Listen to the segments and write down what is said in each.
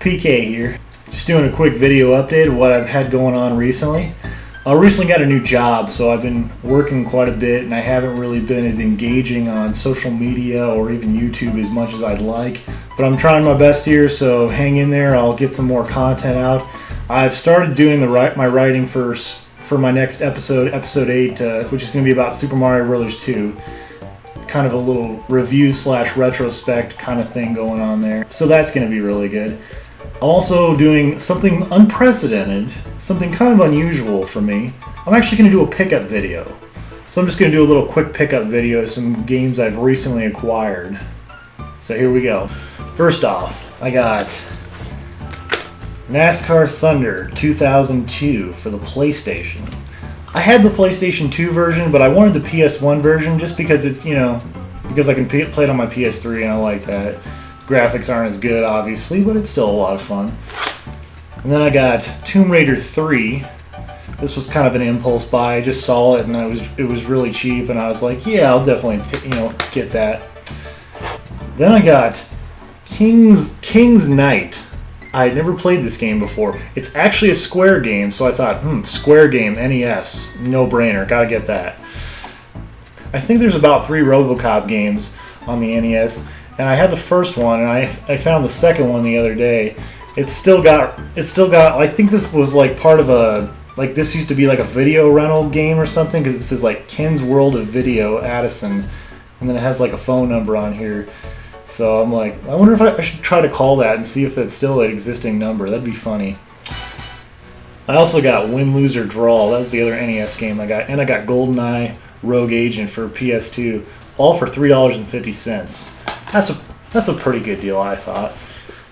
PK here. Just doing a quick video update of what I've had going on recently. I recently got a new job, so I've been working quite a bit, and I haven't really been as engaging on social media or even YouTube as much as I'd like. But I'm trying my best here, so hang in there. I'll get some more content out. I've started doing my writing for my next episode, episode 8, which is going to be about Super Mario Bros. 2. Kind of a little review / retrospect kind of thing going on there. So that's going to be really good. I'm also doing something unprecedented, something kind of unusual for me. I'm actually going to do a pickup video. So I'm just going to do a little quick pickup video of some games I've recently acquired. So here we go. First off, I got Nascar Thunder 2002 for the PlayStation. I had the PlayStation 2 version, but I wanted the PS1 version just because it's, because I can play it on my PS3 and I like that. Graphics aren't as good, obviously, but it's still a lot of fun. And then I got Tomb Raider 3. This was kind of an impulse buy. I just saw it and it was really cheap, and I was like, yeah, I'll definitely get that. Then I got King's Knight. I had never played this game before. It's actually a Square game, so I thought, Square game, NES, no brainer, gotta get that. I think there's about 3 RoboCop games on the NES. And I had the first one, and I found the second one the other day. It's still got. I think this was like part of this used to be like a video rental game or something, because it says like Ken's World of Video, Addison, and then it has like a phone number on here. So I'm like, I wonder if I should try to call that and see if that's still an existing number. That'd be funny. I also got Win, Lose, or Draw. That was the other NES game I got, and I got GoldenEye Rogue Agent for PS2, all for $3.50. That's a pretty good deal, I thought.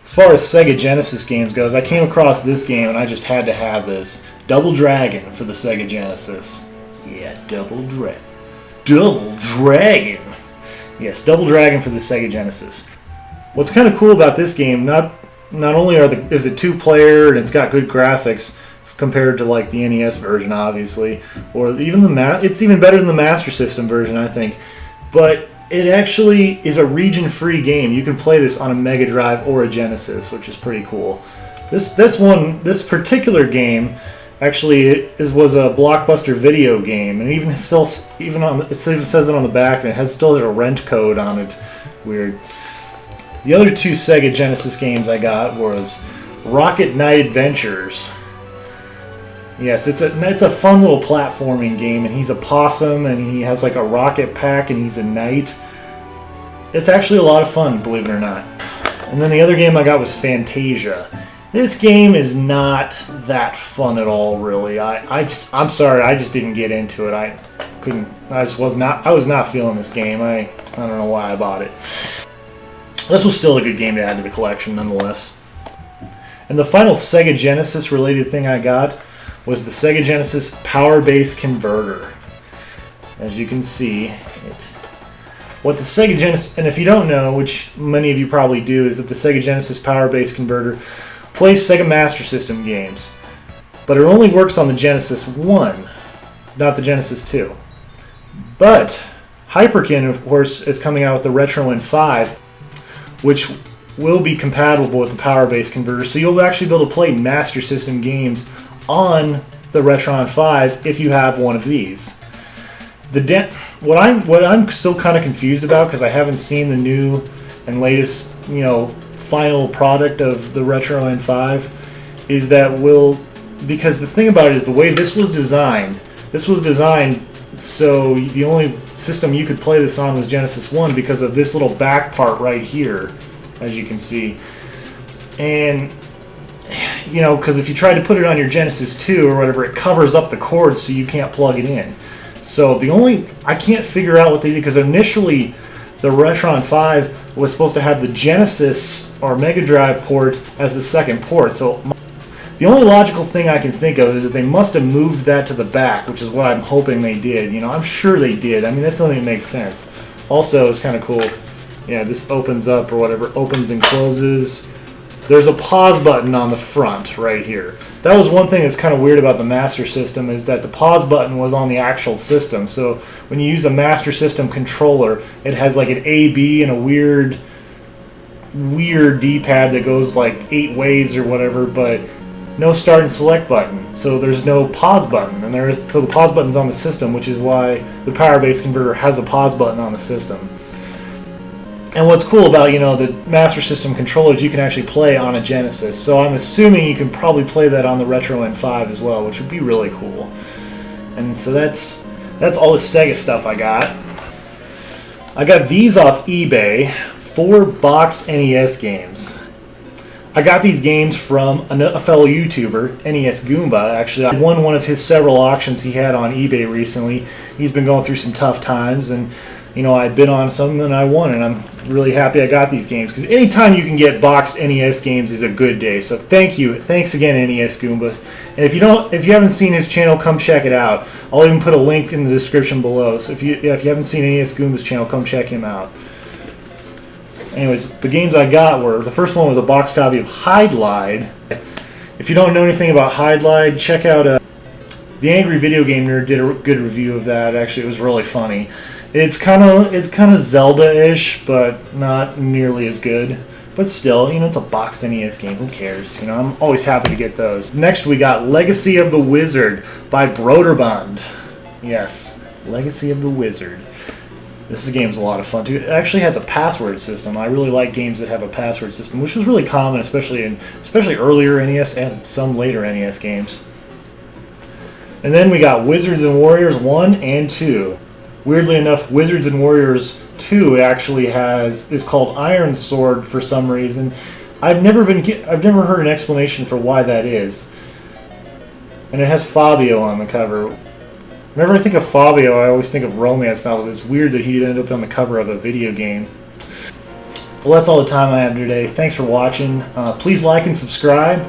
As far as Sega Genesis games goes, I came across this game and I just had to have this. Double Dragon for the Sega Genesis. Yeah, Double Dragon. Yes, Double Dragon for the Sega Genesis. What's kind of cool about this game, not only is it 2-player and it's got good graphics compared to like the NES version, obviously, or even it's even better than the Master System version, I think. But it actually is a region-free game. You can play this on a Mega Drive or a Genesis, which is pretty cool. This particular game actually was a Blockbuster video game, and it says it on the back, and it still has a rent code on it. Weird. The other 2 Sega Genesis games I got was Rocket Knight Adventures. Yes, it's a fun little platforming game, and he's a possum, and he has like a rocket pack, and he's a knight. It's actually a lot of fun, believe it or not. And then the other game I got was Fantasia. This game is not that fun at all, really. I'm sorry, I just didn't get into it. I was not feeling this game. I don't know why I bought it. This was still a good game to add to the collection, nonetheless. And the final Sega Genesis related thing I got was the Sega Genesis Power Base Converter. As you can see, what the Sega Genesis, and if you don't know, which many of you probably do, is that the Sega Genesis Power Base Converter plays Sega Master System games. But it only works on the Genesis 1, not the Genesis 2. But Hyperkin, of course, is coming out with the Retron 5, which will be compatible with the Power Base Converter, so you'll actually be able to play Master System games on the Retron 5 if you have one of these. What I'm still kind of confused about, because I haven't seen the new and latest, final product of the Retron 5, is that because the thing about it is the way this was designed so the only system you could play this on was Genesis 1 because of this little back part right here, as you can see. And because if you try to put it on your Genesis 2 or whatever, it covers up the cords so you can't plug it in. So I can't figure out what they did, because initially the Retron 5 was supposed to have the Genesis or Mega Drive port as the second port. So the only logical thing I can think of is that they must have moved that to the back, which is what I'm hoping they did. I'm sure they did. I mean, that's something that makes sense. Also, it's kind of cool. Yeah, this opens up or whatever, opens and closes. There's a pause button on the front right here. That was one thing that's kind of weird about the Master System, is that the pause button was on the actual system. So when you use a Master System controller, it has like an A, B, and a weird weird D-pad that goes like 8 ways or whatever, but no start and select button, so there's no pause button, and so the pause button's on the system, which is why the power base converter has a pause button on the system. And what's cool about, you know, the Master System controllers, you can actually play on a Genesis, so I'm assuming you can probably play that on the Retro N5 as well, which would be really cool. And so that's all the Sega stuff I got. I got these off eBay, 4 box NES games. I got these games from a fellow YouTuber, NESgoOmba. Actually, I won one of his several auctions he had on eBay recently. He's been going through some tough times, and you know, I bid on something and I won, and I'm really happy I got these games, because anytime you can get boxed NES games is a good day. So thanks again, NESgoOmba. And if you haven't seen his channel, come check it out. I'll even put a link in the description below. So if you haven't seen NESgoOmba's channel, come check him out. Anyways, the games I got were, the first one was a box copy of Hide-Lied. If you don't know anything about Hide-Lied, check out The Angry Video Game Nerd did a good review of that. Actually, it was really funny. It's kind of Zelda-ish, but not nearly as good. But still, you know, it's a boxed NES game. Who cares? You know, I'm always happy to get those. Next, we got Legacy of the Wizard by Broderbund. Yes, Legacy of the Wizard. This game's a lot of fun too. It actually has a password system. I really like games that have a password system, which was really common, especially earlier NES and some later NES games. And then we got Wizards and Warriors 1 and 2. Weirdly enough, Wizards and Warriors 2 actually is called Iron Sword for some reason. I've never heard an explanation for why that is. And it has Fabio on the cover. Whenever I think of Fabio, I always think of romance novels. It's weird that he ended up on the cover of a video game. Well, that's all the time I have today. Thanks for watching. Please like and subscribe.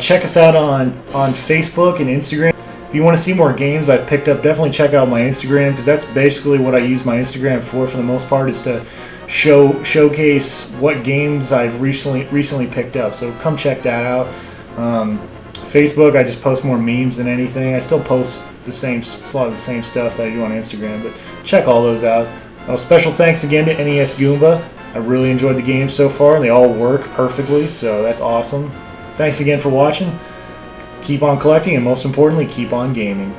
Check us out on Facebook and Instagram. If you want to see more games I've picked up, definitely check out my Instagram, because that's basically what I use my Instagram for the most part, is to showcase what games I've recently picked up. So come check that out. Facebook, I just post more memes than anything. I still post a lot of the same stuff that I do on Instagram, but check all those out. Special thanks again to NESgoOmba. I really enjoyed the games so far, and they all work perfectly, so that's awesome. Thanks again for watching. Keep on collecting, and most importantly, keep on gaming.